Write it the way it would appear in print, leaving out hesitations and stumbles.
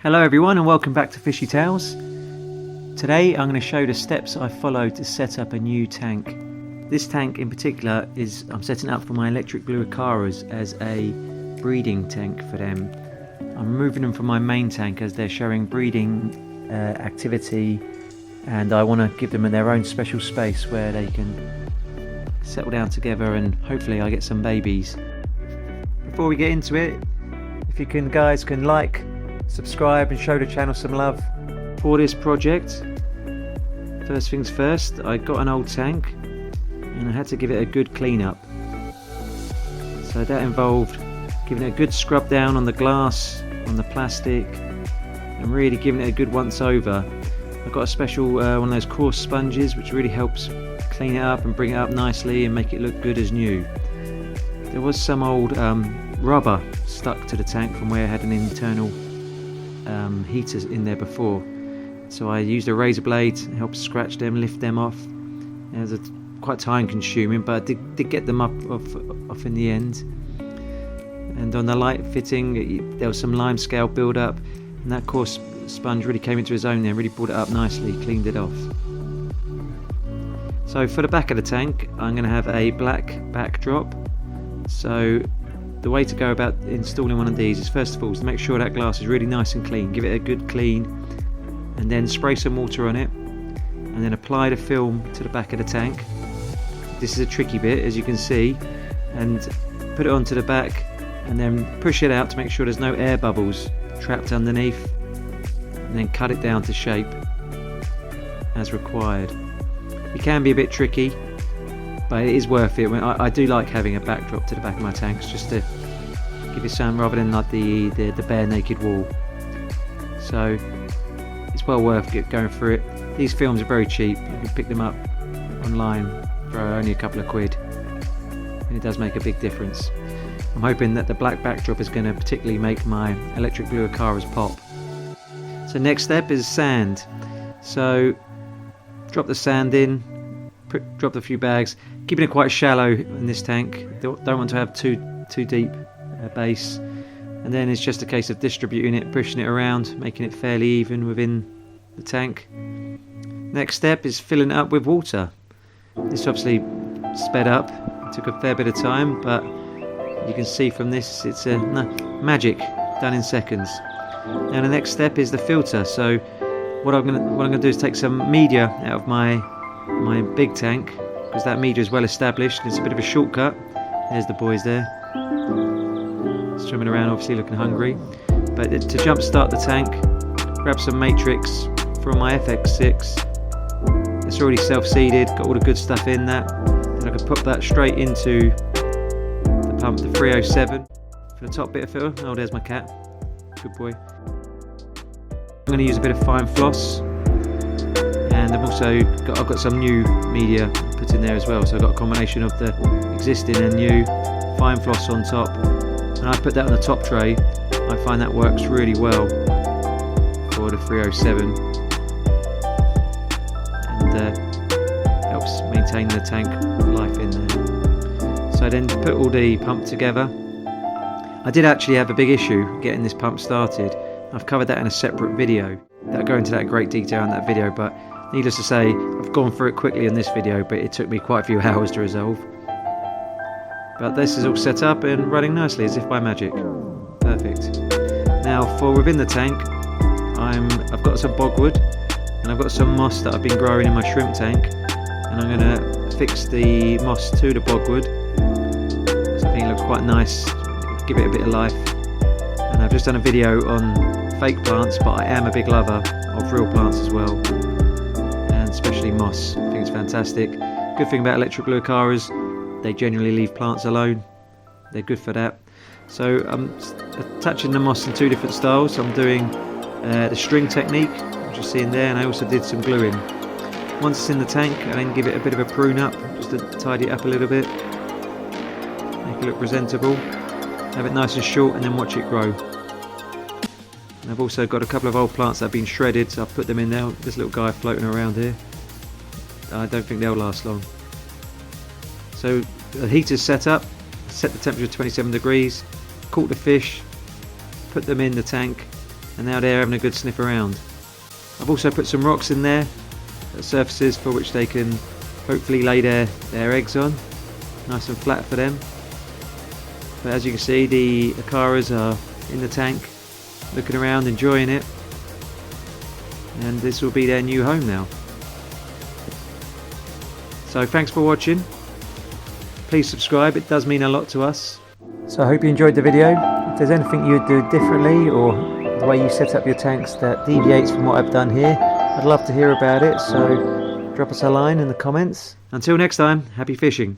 Hello everyone and welcome back to Fishy Tales. Today I'm going to show the steps I followed to set up a new tank. This tank in particular I'm setting up for my electric blue acaras as a breeding tank for them. I'm removing them from my main tank as they're showing breeding activity, and I want to give them their own special space where they can settle down together and hopefully I get some babies. Before we get into it, if you guys can like, subscribe and show the channel some love for this project. First things first, I got an old tank and I had to give it a good clean up. So that involved giving it a good scrub down on the glass, on the plastic, and really giving it a good once over. I've got a special one of those coarse sponges which really helps clean it up and bring it up nicely and make it look good as new. There was some old rubber stuck to the tank from where I had an internal heaters in there before, so I used a razor blade to help scratch them, lift them off. It was quite time consuming, but I did get them off in the end. And on the light fitting there was some lime scale build up, and that coarse sponge really came into its own there, really brought it up nicely, cleaned it off. So for the back of the tank I'm going to have a black backdrop. So the way to go about installing one of these is first of all to make sure that glass is really nice and clean. Give it a good clean and then spray some water on it and then apply the film to the back of the tank. This is a tricky bit, as you can see, and put it onto the back and then push it out to make sure there's no air bubbles trapped underneath, and then cut it down to shape as required. It can be a bit tricky, but it is worth it. I do like having a backdrop to the back of my tanks just to give it some rather than like the bare naked wall. So it's well worth going through it. These films are very cheap. You can pick them up online for only a couple of quid, and it does make a big difference. I'm hoping that the black backdrop is going to particularly make my electric blue acaras pop. So next step is sand. So drop the sand in, drop a few bags, keeping it quite shallow in this tank. Don't want to have too deep a base, and then it's just a case of distributing it, pushing it around, making it fairly even within the tank. Next step is filling it up with water. This obviously sped up, it took a fair bit of time, but you can see from this it's magic done in seconds. Now the next step is the filter. So what I'm going to do is take some media out of my big tank, because that media is well established. It's a bit of a shortcut. There's the boys there swimming around, obviously looking hungry. But to jump start the tank, grab some matrix from my FX6. It's already self-seeded, got all the good stuff in that. Then I can put that straight into the pump, the 307 for the top bit of filter. Oh, there's my cat, good boy. I'm going to use a bit of fine floss, and I've got some new media put in there as well, so I've got a combination of the existing and new. Fine floss on top, and I put that on the top tray. I find that works really well for the 307 and helps maintain the tank life in there. So I then put all the pump together. I did actually have a big issue getting this pump started. I've covered that in a separate video. I'll go into that in great detail in that video, but needless to say, I've gone through it quickly in this video, but it took me quite a few hours to resolve. But this is all set up and running nicely as if by magic. Perfect. Now for within the tank, I've got some bogwood and I've got some moss that I've been growing in my shrimp tank, and I'm going to fix the moss to the bogwood. So I think it looks quite nice, give it a bit of life. And I've just done a video on fake plants, but I am a big lover of real plants as well, and especially moss. I think it's fantastic. Good thing about electric blue acaras, they generally leave plants alone. They're good for that. So I'm attaching the moss in two different styles. I'm doing the string technique, which you're seeing there, and I also did some gluing. Once it's in the tank, I then give it a bit of a prune up, just to tidy it up a little bit, make it look presentable. Have it nice and short, and then watch it grow. And I've also got a couple of old plants that have been shredded, so I've put them in there. This little guy floating around here, I don't think they'll last long. So the heater's set up, set the temperature to 27 degrees, caught the fish, put them in the tank, and now they're having a good sniff around. I've also put some rocks in there, surfaces for which they can hopefully lay their eggs on, nice and flat for them. But as you can see, the acaras are in the tank, looking around, enjoying it, and this will be their new home now. So thanks for watching. Please subscribe, it does mean a lot to us. So I hope you enjoyed the video. If there's anything you would do differently, or the way you set up your tanks that deviates from what I've done here, I'd love to hear about it, so drop us a line in the comments. Until next time, happy fishing.